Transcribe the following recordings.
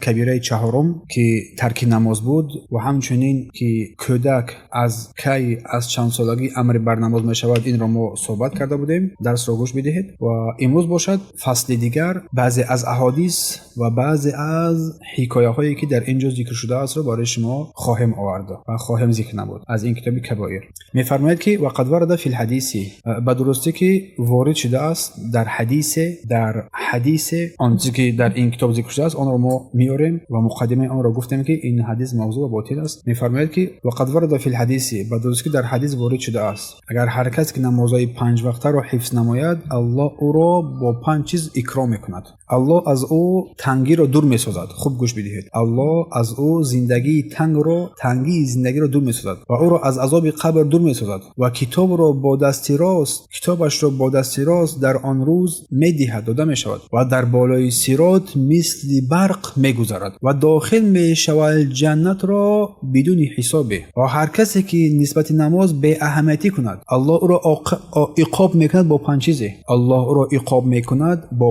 کبیره چهارم که ترک نماز بود و همچنین که کودک از کی از چند سالگی امر بر نماز می شود، این را ما صحبت کرده بودیم. درس را گوش بدهید و امروز باشد فصل دیگر بعضی از احادیث و بعضی از حکایه هایی که در اینجا ذکر شده است را برای شما خواهم آورد و خواهم ذکر نمود از این کتاب کبایر. می‌فرماید که وقد ورد فی الحدیث، به درستی که وارد شده است در حدیث آن که در این کتاب ذکر شده است، آن را ما میاریم و مقدمه آن را گفتیم که این حدیث موضوع و باطل است. می‌فرماید که وقد ورد فی الحدیث، به درستی که در حدیث وارد شده است اگر هر کس که نمازهای 5 وقته را حفظ نماید، الله او را با 5 چیز اکرام میکند. الله از او تنگی را دور میسازد. خوب گوش بدهید. الله از او تنگی زندگی را دور میسازد و او را از عذاب قبر دور میسازد و کتابش را با دستی راست در آن روز میدهد، داده میشود و در بالای صراط مثل برق میگذرد و داخل میشود جنت را بدون حساب. و هر کسی که نسبت نماز به اهمیتی کند، الله او را عقاب میکند با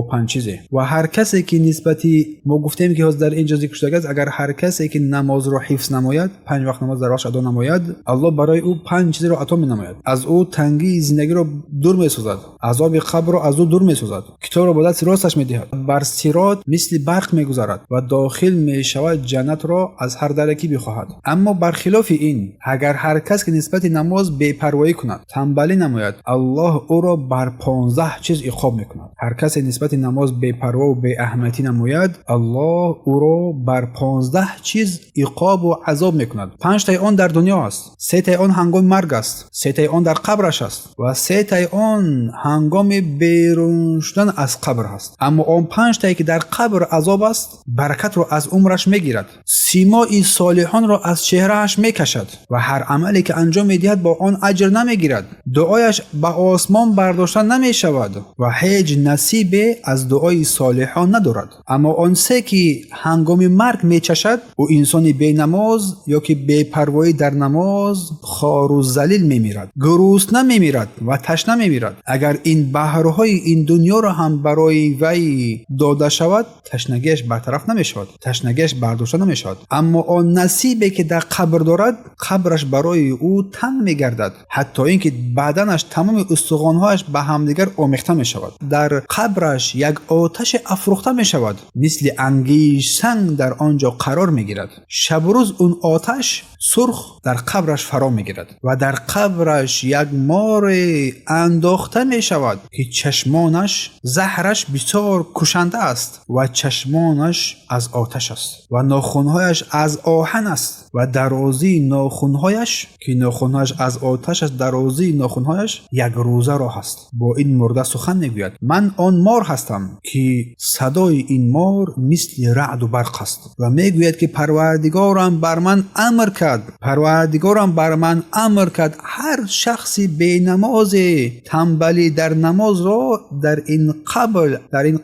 5 چیز. و هر کسی که نسبتی ما گفتیم که در اینجا ذکر شده است، اگر هر کسی که نماز را حفظ نماید، 5 وقت نماز در وقت ادا نماید، الله برای او 5 چیز را عطا می‌نماید. از او تنگی زندگی را دور می‌سازد، عذاب قبر را از او دور می‌سازد، کتاب را با دست راستش می‌دهد، بر صراط مثل برق می‌گذرد و داخل می‌شود جنت را از هر دری که بخواهد. اما برخلاف این، اگر هر کس که نسبت نماز بی‌پروایی کند، تنبلی نماید، الله او را بر 15 چیز عقاب می‌کند. هر کس نسبت نماز بی‌پروا و بی اهمیتی نماید، الله او را بر 15 چیز عقاب و عذاب میکند. 5 تای آن در دنیا است، 3 تای آن هنگام مرگ است، 3 تای آن در قبرش است و 3 تای آن هنگام بیرون شدن از قبر است. اما آن 5 تایی که در قبر عذاب است، برکت را از عمرش میگیرد، سیمای صالحان را از چهرهش میکشد و هر عملی که انجام میدهد با آن اجر نمیگیرد، دعایش به آسمان برداشته نمیشود و هیچ نصیب از دعای صالحان ندارد. اما آن 3 که هنگام مرگ میچشد، او انسانی بی نماز یا که بی پروایی در نماز خوار و ذلیل میمیرد، گرسنه میمیرد و تشنه میمیرد. اگر این بهرهای این دنیا را هم برای وی داده شود، تشنگیش برطرف نمیشود، تشنگیش برداشته نمیشود. اما آن نصیبی که در قبر دارد، قبرش برای او تنگ میگردد، حتی اینکه بدنش تمام استخوان‌هایش به همدیگر آمیخته میشود. در قبرش یک آتش افروخته میشود، مثل انگیز سنگ در آنجا قرار میگیرد. شب و روز اون آتش سرخ در قبرش فرا میگیرد و در قبرش یک مار انداخته میشود که چشمانش زهرش بسیار کشنده است و چشمانش از آتش است و ناخنهایش از آهن است و درازی ناخنهایش که ناخنهایش از آتش است، درازی ناخنهایش یک روزه راه است. با این مرده سخن میگوید: من آن مار هستم که صدای این مار مثل رعد و برق است و میگوید که پروردگارم بر من امر کرد هر شخصی بی نماز تنبلی در نماز را در این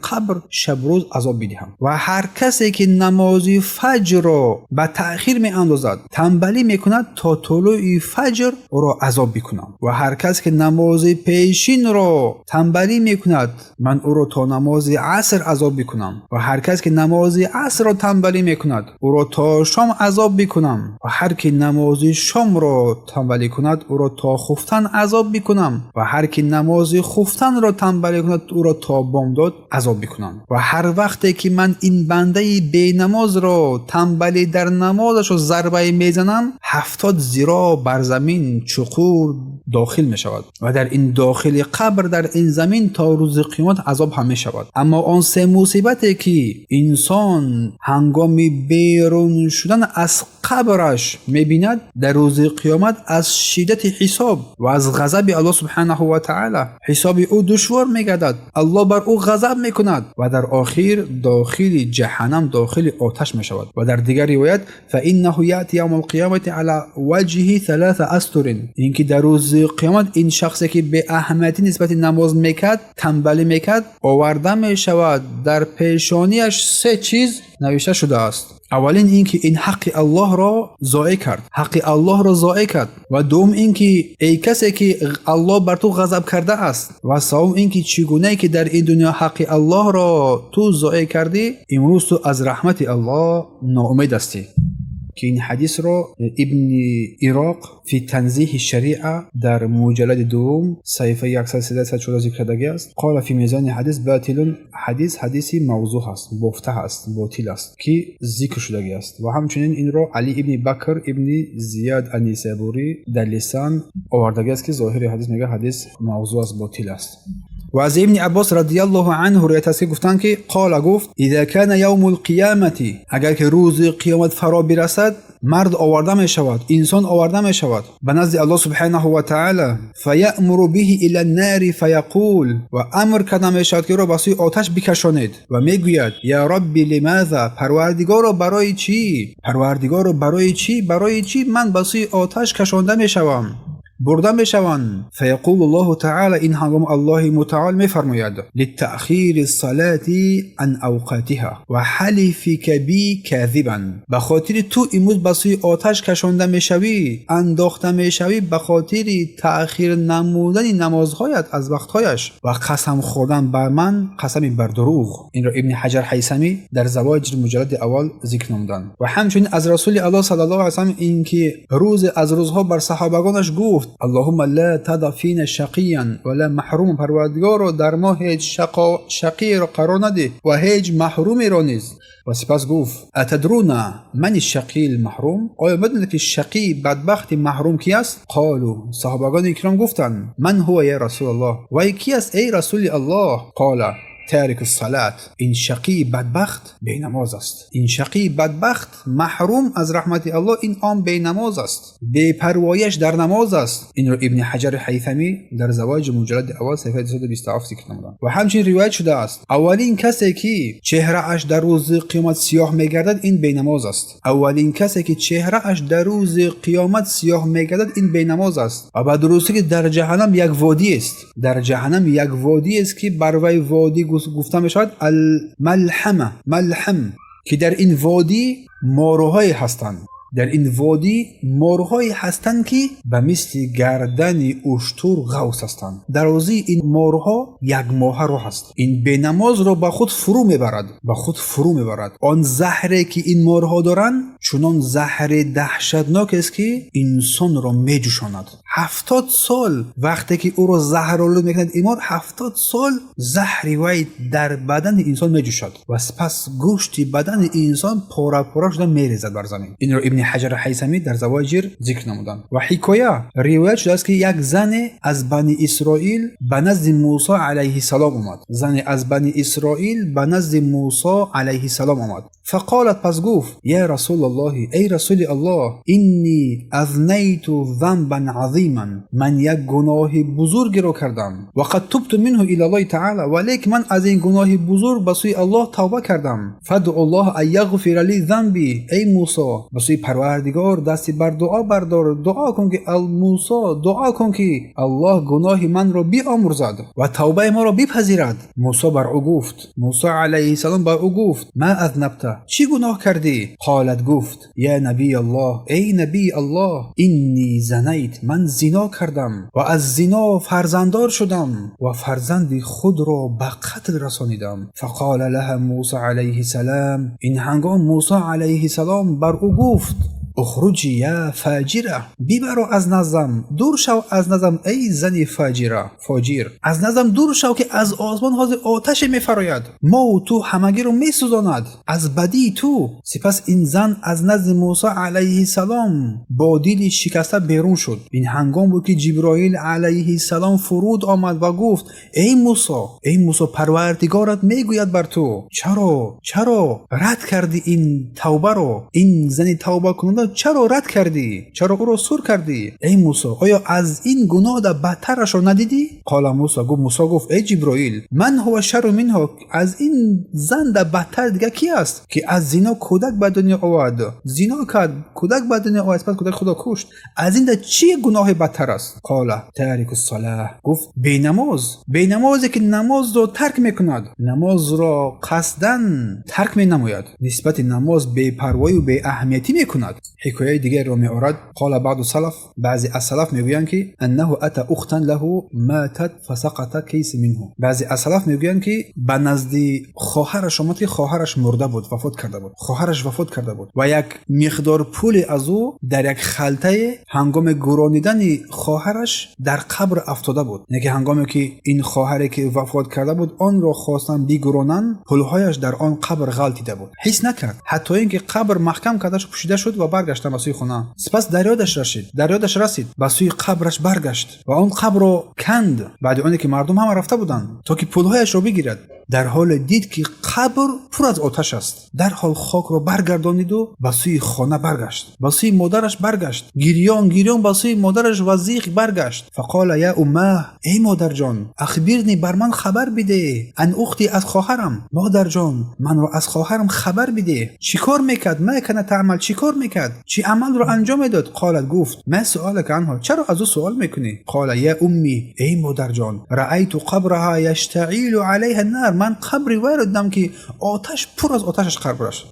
قبر شب روز عذاب بدهم و هر کسی که نماز فجر را به تأخیر می اندازد، تنبلی میکند تا طلوع فجر او را عذاب بکنم و هر کسی که نماز پیشین را تنبلی میکند، من او را تا نماز عصر عذاب بکنم و هر کسی که نماز عصر را تنبلی میکند، او را تا شام عذاب بکنم و هر کی نماز شام را تنبلی کند، او را تا خفتن عذاب بکنم و هر کی نماز خفتن را تنبلی کند، او را تا بامداد عذاب بکنم. و هر وقتی که من این بنده بی نماز را تنبلی در نمازش را ضربه میزنم، 70 ذراع بر زمین چقور داخل می شود و در این داخل قبر در این زمین تا روز قیامت عذاب هم می شود. اما آن 3 مصیبتی که انسان هنگام بیرون شدن از قبرش می بیند، در روز قیامت از شدت حساب و از غضب الله سبحانه و تعالی حساب او دشوار می گردد، الله بر او غضب می کند و در آخر داخل جهنم، داخل آتش می شود. و در دیگر روایت: فانه یاتی یوم القیامه علی وجهه 3 اسطر، اینکه در روز قیامت این شخصی که به اهمیتی نسبت نماز میکرد، تنبلی میکرد، آورده می شود در پیشانیش 3 چیز نوشته شده است اولین اینکه این حق الله را ضایع کرد، حق الله را ضایع کرد. و دوم اینکه ای کسی که الله بر تو غضب کرده است. و سوم اینکه چگونه که در این دنیا حق الله را تو ضایع کردی، امروز تو از رحمت الله ناامید هستی. که این حدیث را ابن عراق فی تنزیه شریعه در مجلد دوم صفحه 113 ذکر کرده است. قال فی میزان حدیث باطل، حدیثی موضوع است، گفته است، باطل است که ذکر شده است. و همچنین این را علی ابن بکر ابن زیاد النیسابوری در لسان آورده است که ظاهر حدیث میگه حدیث موضوع است، باطل است. و از ابن عباس رضی الله عنه روایت است که گفتند که قال گفت اذا کان یوم القیامت، اگر که روز قیامت فرا برسد، مرد آورده می شود، انسان آورده می شود به نزد الله سبحانه و تعالی، فیأمر به الی النار فیقول، و امر کرده می شود که را به سوی آتش بکشانید و میگوید یا ربی لماذا، پروردگارا برای چی، پروردگارا برای چی، برای چی من به سوی آتش کشانده می شوم، برده میشوند. فیقول الله تعالی، این هنگام الله متعال میفرماید لتأخیر الصلاة عن اوقاتها و حلفک بی کاذبا، به خاطر تو امروز به سوی آتش کشانده میشوی، انداخته میشوی به خاطر تأخیر نمودن نمازهایت از وقتهایش و قسم خوردن بر من، قسم بر دروغ. این را ابن حجر حیثمی در زواجر مجلد اول ذکر نمودند. و همچنین از رسول الله صلی الله علیه و سلم این که روز از روزها بر صحابگانش گفت اللهم لا تدع فینا شقیا ولا محروم، پروردگارا در ما هیچ شقی را قرار نده و هیچ محرومی را نیز. و سپس گفت اتدرون من الشقی المحروم، آیا میدونید که شقی بدبخت محروم کی است؟ قالوا، صحابگان اکرام گفتند من هو یا رسول الله، و کی است ای رسول الله؟ قال تارک الصلاة، این شقی بدبخت بی نماز است، این شقی بدبخت محروم از رحمت الله، این آن بی نماز است، بی پروایش در نماز است. این رو ابن حجر حیثمی در زواج مجلد اول صفحه 227 ذکر نمودند. و همچنین روایت شده است اولین کسی که چهره اش در روز قیامت سیاه میگردد این بی نماز است، اولین کسی که چهره اش در روز قیامت سیاه میگردد این بی نماز است. و بعد درسته که در جهنم یک وادی است، در جهنم یک وادی است که بر وی وادی گفته می شود الملحمه، ملحم، که در این وادی ماروهایی هستند، در این وادی مارهایی هستند که به مثل گردن اشتر غوث هستند. درازی این مارها یک ماه را هست. این بینماز را به خود فرو میبرد، به خود فرو میبرد. آن زهره که این مارها دارند چنان زهر دهشتناک است که انسان را میجوشاند. 70 سال وقتی که او را زهرآلود میکنند این مار، 70 سال زهر وی در بدن انسان میجوشد و سپس گوشت بدن انسان پاره پاره شده میریزد بر زمین. این را ابن حجر حیثمی در زواجر ذکر نمودند. و حکایه روایت شده است که یک زن از بنی اسرائیل به نزد موسی علیه السلام آمد. زن از بنی اسرائیل به نزد موسی علیه السلام آمد. فقالت، پس گفت یا رسول الله، ای رسول الله، انی اذنیت ذنبا عظیما، من یک گناه بزرگی را کردم و قد تبت منه الی الله تعالی، ولیکن من از این گناه بزرگ به سوی الله توبه کردم. فدع الله ان یغفر لی ذنبی، ای موسی به سوی پروردگار دستی بر دعا بردار، دعا کن که موسی دعا کن که الله گناه من را بیامرزد و توبه ما را بپذیرد. موسی بر او گفت، موسی علیه السلام بر او گفت ما اذنبت، چی گناه کردی؟ قالت، گفت یا نبی الله، ای نبی الله، اینی زنیت، من زنا کردم و از زنا فرزنددار شدم و فرزند خود را به قتل رسانیدم. فقال لها موسی علیه السلام، این هنگام موسی علیه السلام بر او گفت اخرجی یا فاجره، ببرو از نظم، دور شو از نظم ای زنی فاجره، فاجر، از نظم دور شو که از آسمان حاضر آتش میفراید، ما و تو همگی رو میسوزاند از بدی تو. سپس این زن از نزد موسی علیه السلام با دل شکسته بیرون شد. این هنگام بود که جبرائیل علیه السلام فرود آمد و گفت ای موسی، پروردگارت میگوید بر تو چرا رد کردی این توبه رو؟ این زن توبه کننده خدا چرا رد کردی؟ چرا او را سور کردی؟ ای موسی آیا از این گناه دا بدترش رو ندیدی؟ قال موسی گفت ای جبرائیل من هو شر منها، از این زن دا بدتر دیگه کی است که از زنا کودک به دنیا آورد، زنا کرد کودک به دنیا آورد، پس کودک خدا کشت، از این دا چی گناه بدتر است؟ قال تارک الصلاه، گفت بینمازی که نماز رو ترک میکند، نماز را قصدن ترک مینماید، نسبت نماز بی پروایی و بی اهمیتی میکند. حکایه دیگر رو میآورد. قال بعض السلف، بعضی از سلف میگویند که انه اتى اختا له ماتت فسقط کیس منه، بعضی از سلف میگویند که به نزد خواهرش اومد که خواهرش مرده بود، وفات کرده بود و یک مقدار پول از او در یک خلطه هنگام گرانیدن خواهرش در قبر افتاده بود. یعنی هنگامی که این خواهری که وفات کرده بود آن را خواستن بگرانند، پولهایش در آن قبر غلطیده بود، حس نکرد حتی اینکه قبر محکم کردش پوشیده شد و برگشت به سوی خانه. سپس در یادش رسید به سوی قبرش برگشت و آن قبر را کند، بعد آنی که مردم هم رفته بودند تا که پولهایش را بگیرد. در حال دید که قبر پر از آتش است، در حال خاک را برگردانید و به سوی خانه برگشت، به سوی مادرش برگشت، گریان به سوی مادرش و زیغ برگشت. فقال یا امه، ای مادر جان، اخبرنی، بر من خبر بده، ان اختی، از خواهرم، مادر جان من را از خواهرم خبر بده، چیکار میکرد؟ ما کنه تعمل، چیکار میکرد؟ چی عمل رو انجام میداد؟ قالت، گفت ما سؤالک عنها، چرا از او سوال میکنی؟ قال یا امی، ای مادر جان، رأیت قبرها یشتعل علیها النار، من قبری وارد دیدم که آتش پر از آتش،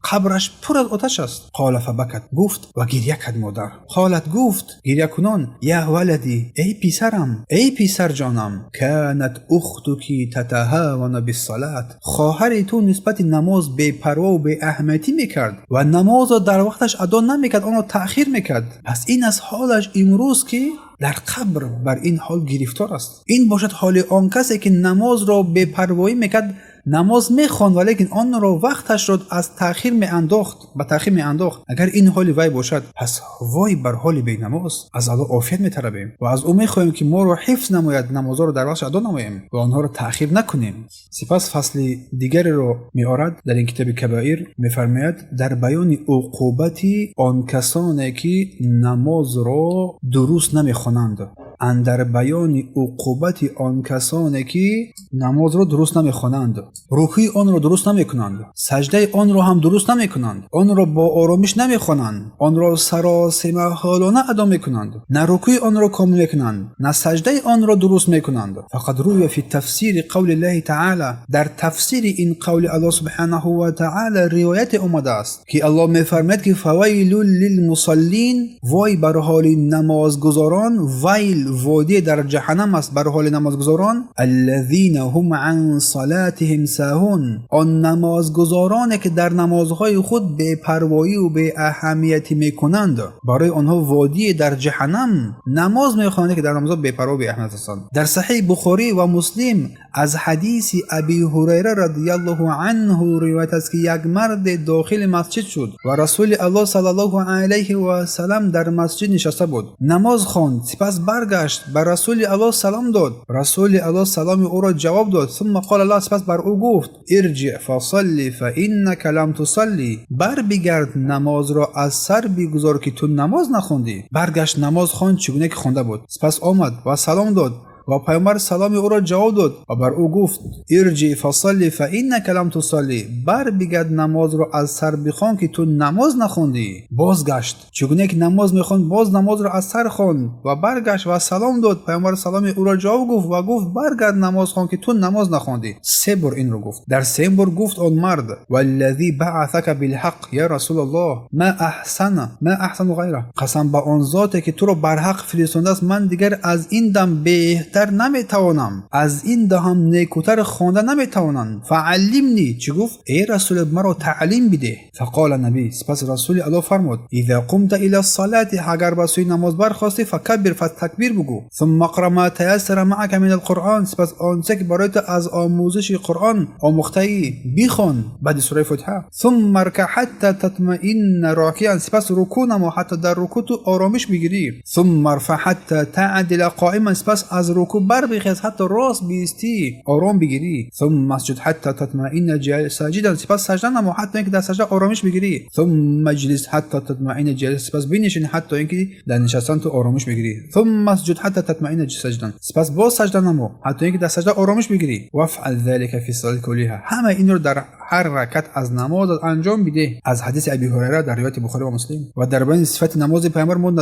قبرش پر از آتش است. قال فبکت، گفت و گریه کرد مادر. قالت، گفت گریه کنان، یا ولدی، ای پسرم، ای پسر جانم، کانت اختکی تتهاون بالصلاه، خواهر تو نسبت نماز بی پروا و بی اهمیتی میکرد و نماز را در وقتش ادا نمیکرد، آن را تأخیر میکرد. پس این از حالش امروز که در قبر بر این حال گرفتار است. این باشد حال آن کسی که نماز را بی پروایی میکرد، نماز میخواند ولیکن آن را وقتش را از تأخیر میانداخت، به تأخیر میانداخت. اگر این حال وی باشد، پس وای بر حال بی نماز. از الله عافیت میطلبیم و از او میخواهیم که ما را حفظ نماید، نمازها را در وقتش ادا نماییم و آنها را تأخیر نکنیم. سپس فصل دیگری را میآورد در این کتاب کبائر، میفرماید در بیان عقوبت آن کسانی که نماز را درست نمیخوانند، اندر بیان عقوبت آن کسانی که نماز را درست نمیخوانند، رکوع آن را درست نمیکنند، سجده آن را هم درست نمیکنند، آن را با آرامش نمیخوانند، آن را سراسیمه حالانه ادا میکنند، نه رکوع آن را کامل میکنند، نه سجده آن را درست میکنند. فقد روی فی تفسیر قول الله تعالی، در تفسیر این قول الله سبحانه و تعالی روایت اومده است که الله میفرماید که فویل للمصلین، وای بر حال نمازگزاران، ویل وادی در جهنم است بر حال نمازگزاران، الذین هم عن صلاتهم ساهون، آن نمازگزارانی که در نمازهای خود بی پروایی و بی اهمیتی میکنند، برای آنها وادی در جهنم، نماز میخوانند که در نماز بی پروا و بی اهمیت هستند. در صحیح بخاری و مسلم از حدیث ابی هریره رضی الله عنه روایت است که یک مرد داخل مسجد شد و رسول الله صلی الله علیه و سلم در مسجد نشسته بود، نماز خواند، سپس برگشت بر رسول الله سلام داد، رسول الله سلام او را جواب داد، ثم قال الله، سپس بر او گفت ارجع فصلی فانک لم تصلی، بر بگرد نماز را از سر بگذار که تو نماز نخوندی. برگشت نماز خواند چگونه که خوانده بود، سپس آمد و سلام داد و پیامبر سلام او را جواب داد و بر او گفت ارجع فصلی فانک لم تصلی، بر بگرد نماز را از سر بخوان که تو نماز نخوندی. بازگشت چگونه که نماز میخوان، باز نماز را از سر خواند و برگشت و سلام داد، پیامبر سلام او را جواب گفت و گفت برگرد نماز خوان که تو نماز نخوندی. 3 بار این رو گفت. در 3 بار گفت آن مرد والذی بعثک بالحق یا رسول الله ما احسن غیره، قسم به آن ذاتی که تو را بر حق فرستاده است، من دیگر از این دم بهتر نمیتوانم، از این دهم نیکوتر خوانده نمیتوانم. فعلمنی، چی گفت؟ ای رسول مرا تعلیم بده. فقال نبی، سپس رسول الله فرمود اذا قمت الى الصلاه، اگر به سوی نماز برخاستی، فکبر، فتکبیر بگو، ثم اقرا ما تيسر معك من القرآن، سپس آنچه که برایت از آموزش قرآن آموخته ای بخوان، بعد سوره فاتحه، ثم ارکع حتى تطمئن راکعا، سپس رکوع نما حتی در رکوع تو آرامش بگیری، ثم ارفع حتى تعدل قائما، سپس از رکوع بر بخیز، حتی راست بیستی آرام بگیری. ثم اسجد حتی تطمئن ساجدا، سپس سجده نما حتی اینکه در سجده آرامش بگیری. ثم اجلس حتی تطمئن جالس، سپس بنشین حتی اینکه در نشستن تو آرامش بگیری. ثم اسجد حتی تطمئن سجدا، سپس باز سجده نما حتی اینکه در سجده آرامش بگیری. وافعل ذلك فی الصلاه کلها، همه این رو در هر رکعت از نماز انجام بده. از حدیث ابی هریره در روایت بخاری و مسلم. و در بین صفت نماز پیامبر ما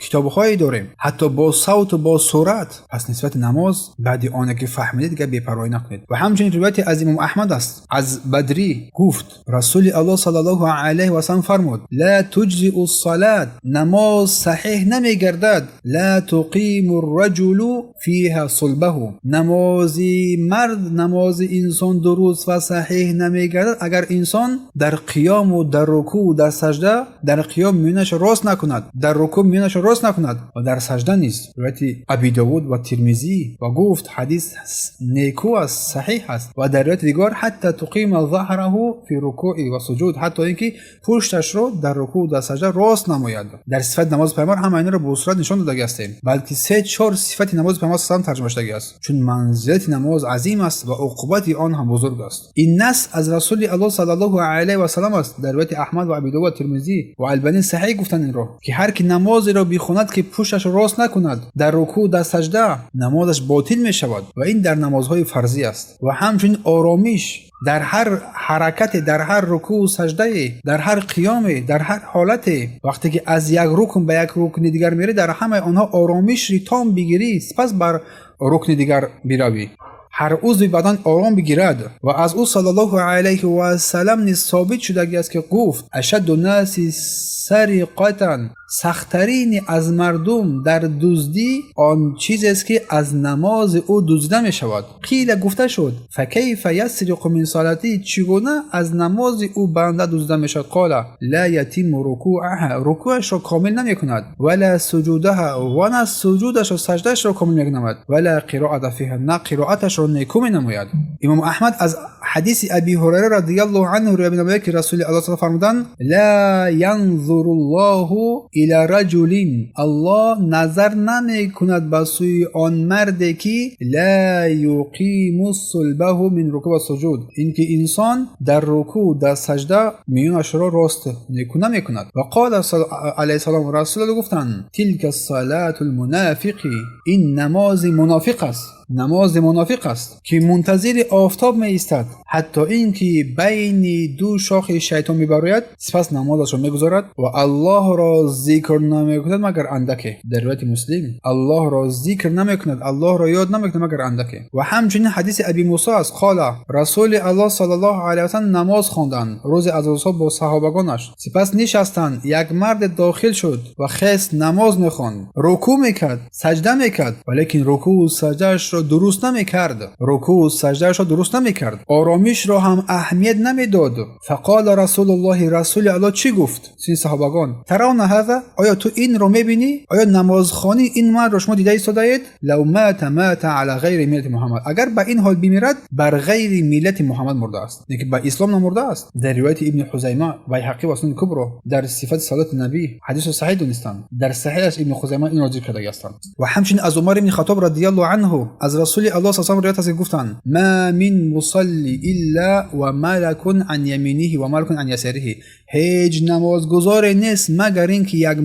کتاب‌هایی داریم حتی با صوت و با صورت. پس نسبت نماز بعد آن که فهمیدید دیگه بی‌پروايی نکنید. و همچنین روایت از امام احمد است، از بدری گفت رسول الله صلی الله علیه و سلم فرمود لا تجزئ الصلاه، نماز صحیح نمیگردد، لا تقیم الرجل فيها صلبه، نماز مرد، نماز انسان درست و صحیح نمیگردد اگر انسان در قیام و در رکوع و در سجده در قیام میونش راست نکند، در رکوع میونش راست نکند و در سجده نیست. روایت ابی داود و ترمذی و گفت حدیث نیکو است، صحیح است. و در روایت دیگر حتی تقیم ظهره فی رکوع و سجود، حتی اینکه پشتش رو در رکوع و در سجده راست نماید. در صفت نماز پیامبر هم اینا رو به صورت نشان داده است، بلکه 3-4 صفت نماز پیامبر هم ترجمه شده است، چون منزلت نماز عظیم است و عقوبت آن هم بزرگ است. این نص از رسول الله صلی الله علیه و سلم است. در روایت احمد و ابی داود و ترمذی و البانی صحیح گفتن این رو که هر کی نماز را بخواند که پشتش راست نکند در رکوع در سجده، نمازش باطل می شود و این در نمازهای فرضی است. و همچنین آرامش در هر حرکت، در هر رکوع و سجده، در هر قیام، در هر حالت، وقتی که از یک رکن به یک رکن دیگر میره در همه آنها آرامش ری تام بگیری، سپس بر رکن دیگر بروی، هر عضو بدن آرام بگیرد. و از او صلی الله علیه و سلم نیز ثابت شده است که گفت اشد الناس سرقتا، سخترین از مردم در دزدی آن چیزی است که از نماز او دزدیده می شود. قیل گفته شد فکیف یسرق من صلاتی، چگونه از نماز او بنده دزدیده می شود؟ قال لا یتم رکوعها، رکوعش را کامل نمی کند، ولا سجودها، و نه سجودش و سجدهش را کامل می کند، ولا قرائت فیها، نه قرائتش را نیکو می نماید. امام احمد از حدیث ابی هریره رضی الله عنه روایت می‌نماید که رسول الله صلی الله علیه و فرمودند لا ينظر الله الى رجل، الله نظر نمی کند به سوی آن مردی که لا یقیم صلبه من رکوع و سجود، اینکه انسان در رکوع در سجده میونش را راست نیکو نمی کند. و قال علیه السلام، رسول الله گفتند تلک الصلاه المنافق، این نماز منافق است، نماز منافق است که منتظر آفتاب می ایستد حتی اینکه بین دو شاخ شیطان میبراید، سپس نمازش را میگذارد و الله را ذکر نمیکند مگر اندکی. در روایت مسلم الله را ذکر نمیکند، الله را یاد نمیکند مگر اندکی. و همچنین حدیث ابی موسی است قال رسول الله صلی الله علیه و سلم نماز خواندند روز از روزها با صحابگانش، سپس نشستند، یک مرد داخل شد و خست نماز میخواند، رکوع میکرد، سجده میکرد، ولیکن رکوع و سجدهش را درست نمیکرد، رکوع و سجدهش را درست نمیکرد، آرامش را هم اهمیت نمیداد. فقال رسول الله، رسول الله چی گفت؟ این صحابگان ترون هذا، آیا تو این رو میبینی؟ آیا نمازخوانی این مرد را شما دیده ایستاده اید؟ لو مات علی غیر ملت محمد، اگر به این حال بمیرد بر غیر ملت محمد مرده است، یعنی به اسلام نمرده است. در روایت ابن خزیمه بیهقی و سنن کبرى در صفت صلات نبی حدیث صحیح دونستند، در صحیحش ابن خزیمه این را ذکر کرده است. و همچنین از عمر بن خطاب رضی الله عنه از رسول الله صلی الله علیه و روایت است گفتند ما من مصلی الا و ملک عن یمینه و ملک عن یساره، هیچ نمازگزار نیست مگر اینکه یک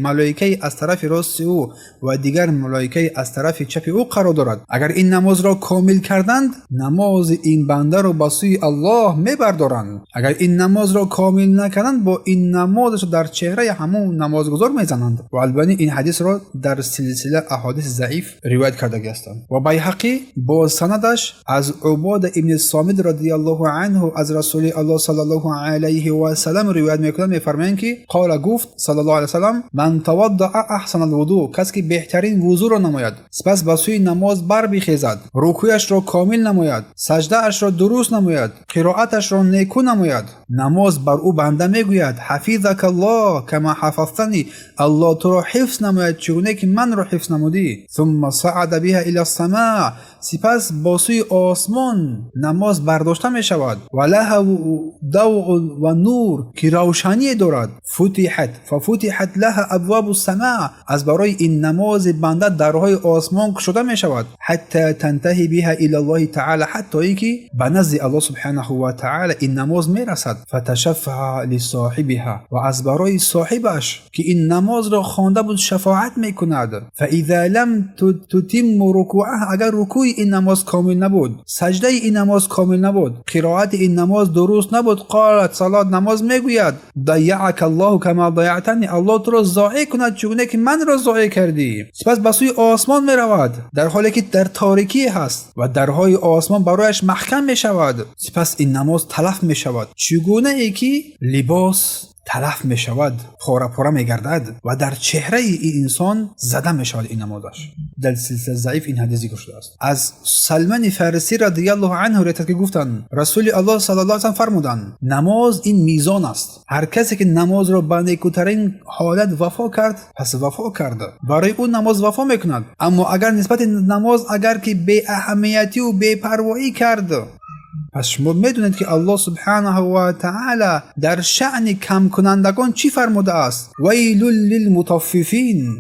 ملائکه از طرف راست او و دیگر ملائکه از طرف چپ او قرار دارد. اگر این نماز را کامل کردند نماز این بنده را به سوی الله میبردارند، اگر این نماز را کامل نکردند با این نمازش در چهره همون نمازگزار میزنند. و البانی این حدیث را در سلسله احادیث ضعیف روایت کرده است. و بیهقی با سندش از عباده ابن صامت رضی الله عنه از رسول الله صلی الله علیه و سلم روایت میکنند، میفرمایند که قال گفت صلی الله علیه و سلم من توضأ احسن الوضوء، کسی که بهترین وضو را نماید، سپس به سوی نماز بر بخیزد، رکوعش را کامل نماید، سجده اش را درست نماید، قرائتش را نیکو نماید، نماز بر او بنده میگوید حفظک الله کما حفظتنی، الله تو را حفظ نماید چگونه که من را حفظ نمودی. ثم صعد بها الى السماع، سپس با سوی آسمان نماز برداشته می شود. و له ضوء و نور که روشنی دارد. ففتحت له ابواب السماع، از برای این نماز بنده درهای آسمان گشوده می شود. حتی تنتهی بها الی الله تعالی، حتی ای که به نزد الله سبحانه و تعالی این نماز می رسد. فتشفع لصاحبها، و از برای صاحبش که این نماز را خوانده بود شفاعت می کند. فاذا لم تتم رکوعه، اگر رکوع این نماز کامل نبود، سجده این نماز کامل نبود، قرائت این نماز درست نبود، قالت صلات، نماز میگوید ضیعک الله کما ضیعتنی، الله تو را ضایع کند چگونه که من را ضایع کردی. سپس به سوی آسمان می رود در حالی که در تاریکی هست و درهای آسمان برایش محکم می شود. سپس این نماز تلف می شود چگونه ای که لباس تلف می شود، پاره پاره می گردد و در چهره این انسان زده می شود این نمازش. در سلسله ضعیف این حدیث ذکر شده است. از سلمان فارسی رضی الله عنه روایت که گفتند رسول الله صلی الله علیه و فرمودند نماز این میزان است، هر کسی که نماز را به نیکوترین حالت وفا کرد پس وفا کرده، برای اون نماز وفا میکند. اما اگر نسبت نماز اگر که بی اهمیتی و بی پروایی کرد، پس شما میدونید که الله سبحانه و تعالی در شأن کم کنندگان چی فرموده است؟ ویل للمطففین،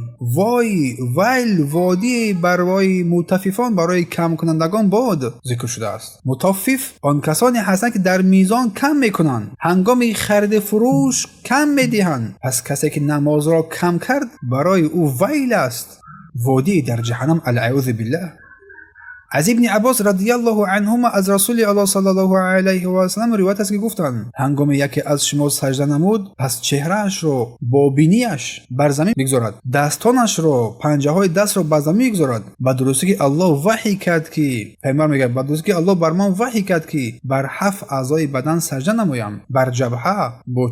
ویل وادی برای مطففان، برای کم کنندگان باد ذکر شده است. مطفف آن کسانی هستند که در میزان کم میکنند، هنگام خرید فروش کم میدهند. پس کسی که نماز را کم کرد برای او ویل است، وادی در جهنم، اعوذ بالله. از ابن عباس رضی الله عنهما از رسول الله صلی الله علیه و سلم روایت است که گفتند هنگام یکی از شما سجده نمود، پس چهرهش را با بینیش بر زمین بگذارد، دستانش را، پنجه های دست را بر زمین بگذارد. با درستی که الله وحی کرد که پیامبر میگه با درستی که الله بر من وحی کرد که بر 7 اعضای بدن سجده نمایم، بر جبهه با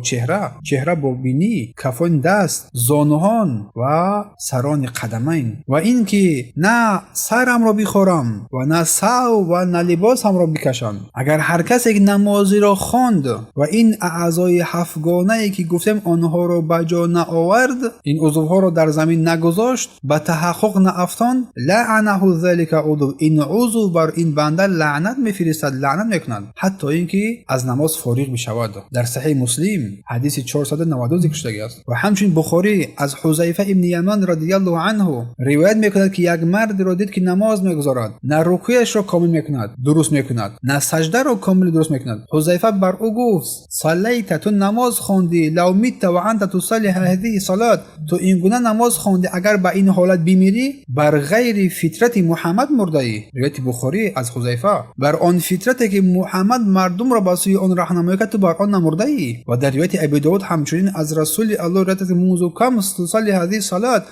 چهره با بینی، کفان دست، زانوان و سران قدمین، و این که نه سرم را بخورم و نه ساو و نه لباس هم را بکشند. اگر هر کسی که نمازی را خواند و این اعضای 7 گانه‌ای که گفتیم آنها را به جا نآورد، این عضوها را در زمین نگذاشت، به تحقق نافتان، لعنه ذلک عضو، این عضو بر این بنده لعنت میفرستد، لعنت میکند حتی اینکه از نماز فارغ بشود. در صحیح مسلم حدیث 492 ذکر شده است. و همچنین بخاری از حذیفه ابن یمان رضی الله عنه روایت میکند که یک مرد را دید که نماز میگذارد، نه رکوعش را کامل میکند درست میکند، نه سجده را کامل درست میکند. حذیفه بر او گفت صلیت، تو نماز خواندی، لو میت و انت تصلی هذه صلات، تو این گونه نماز خواندی اگر به این حالت بمیری بر غیر فطرت محمد مرده ای. روایت بخاری از حذیفه بر آن فطرتی که محمد مردم را به سوی آن راهنمایی کرد تو بر آن نمرده ای. و در روایت ابی داود همچنین از رسول الله روایت که منذ کم تصلی هذه صلات،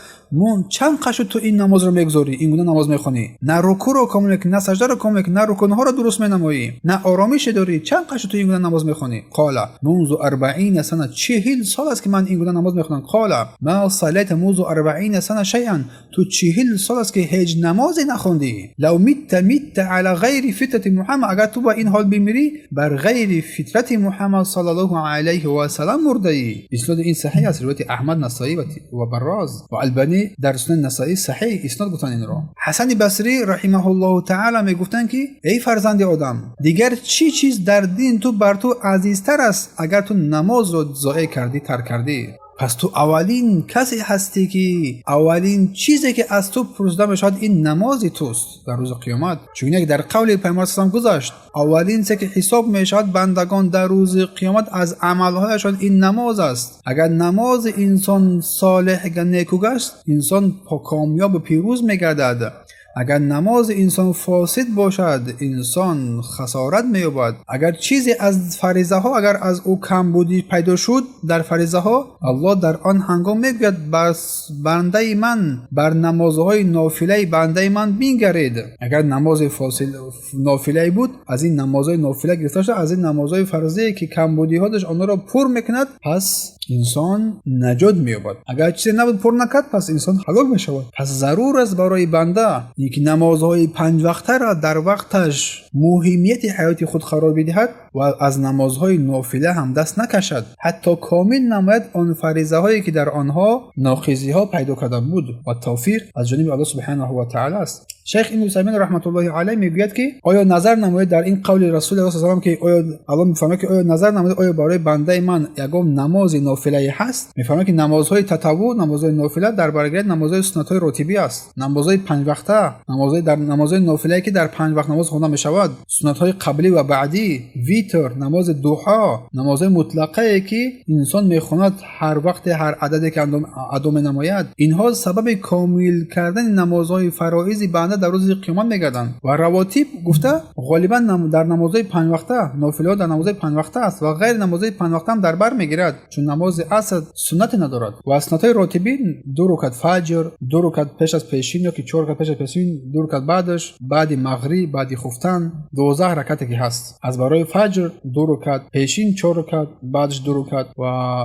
چند قشو تو این نماز رو میگذاری، این گونه نماز میخونی، نه رکوع رو کامل کنی، نه سجده رو کامل کنی، نه رکوعها رو درست مینمایی، نه آرامش داری، چند قشو تو این گونه نماز میخونی؟ قال منذ 40 سنه، 40 سال است که من این گونه نماز میخونم. قال ما صلیت منذ 40 سنه شیئا، تو 40 سال است که هیچ نمازی نخوندی. لو میت علی غیر فطرت محمد، اگر تو با این حال بمیری بر غیر فطرت محمد صلی الله علیه و سلم مرده ای. اسناد این صحیح است، روایت احمد، نسائی و براز و البانی در سنن نسائی صحیح اسناد گفتن این را. حسن بصری رحمه الله تعالی میگفتن که ای فرزند آدم، دیگر چی چیز در دین تو بر تو عزیزتر است اگر تو نماز رو ضایع کردی، ترک کردی؟ پس تو اولین کسی هستی که اولین چیزی که از تو پرسیده میشود این نمازی توست در روز قیامت. چون یک در قول پیامبر صلی الله علیه و آله گذاشت اولین چیزی که حساب میشود بندگان در روز قیامت از عملهایشان این نماز است. اگر نماز انسان صالح نیکو گشت، انسان کامیاب و پیروز میگردد. اگر نماز انسان فاسد باشد، انسان خسارت می‌یابد. اگر چیزی از فریضه ها اگر از او کم بودی پیدا شد در فریضه ها، الله در آن هنگام میگوید بس بنده من بر نمازهای نافله بنده من بنگرید. اگر نماز فاصل نافله بود، از این نمازهای نافله گرفته شده، از این نمازهای فرضی که کم بودی ها داشت آنها را پر میکند، پس انسان نجات می‌یابد. اگر چیزی نبود پر نکرد، پس انسان هلاک میشود. پس ضرور است برای بنده اینکه نمازهای 5 وقته را در وقتش مهمیت حیات خود قرار بدهد و از نمازهای نافله هم دست نکشد، حتی کامل نماید آن فریضه هایی که در آنها ناقضی ها پیدا کرده بود و توفیق از جانب الله سبحانه و تعالی است. شیخ ابن عثیمین رحمت الله علیه میگوید که آیا نظر نماید در این قول رسول الله صلی الله علیه و که آیا الله میفهمه که آیا نظر نماید آیا برای بنده من یگام نماز نافله هست؟ میفهمه که نمازهای تطوع، نمازهای نافله در برابر نمازهای سنت‌های راتبی است. نمازهای 5 وقته، نمازهای نافله که در 5 وقت نماز خوانده میشود، سنت‌های قبلی و بعدی، ویتر، نماز دوحا، نمازهای مطلقه که انسان میخواند هر وقت هر عددی که ادا نماید، اینها سبب کامل کردن نمازهای فرائض بنده در روز قیامت میگردند. و رواتب گفته غالبا در نمازهای 5 وقته، نافله در نمازهای 5 وقته است و غیر نمازهای 5 وقته هم در بر میگیرد، چون نماز عصر سنت ندارد. و سنت‌های راتبی 2 رکعت فجر، 2 رکعت پیش از پیشین یا که 4 رکعت پیش از پیشین، 2 رکعت بعدش، بعد مغرب، بعد خفتن 12 رکعتی که هست. از برای فجر 2 رکعت پیشین، 4 رکعت، بعدش 2 رکعت و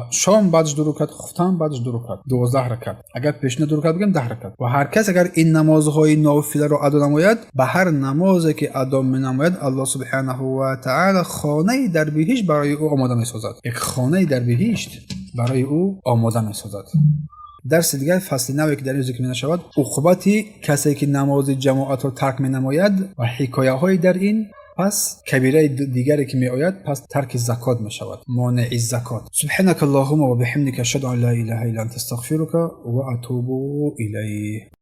شام بعدش 2 رکعت، خفتن بعدش 2 رکعت، 12 رکعت. اگر پیشین 2 رکعت بگیم 10 رکعت. و هر کس اگر این نمازهای نافله را ادا نماید، به هر نمازی که ادا نماید الله سبحانه و تعالی خانه در بهشت برای او آماده می‌سازد. یک خانه در بهشت برای او آماده می‌سازد. درس دیگر فصل 9 که در این ذکر می‌شود عقوبت کسی که نماز جماعت را ترک می‌نماید و حکایه‌های در این. پس کبیره دیگری که میآید پس ترک زکات میشود، مانع زکات. سبحانك اللهم و بحمدک اشهد ان لا اله الا انت استغفرك و اتوب الیک.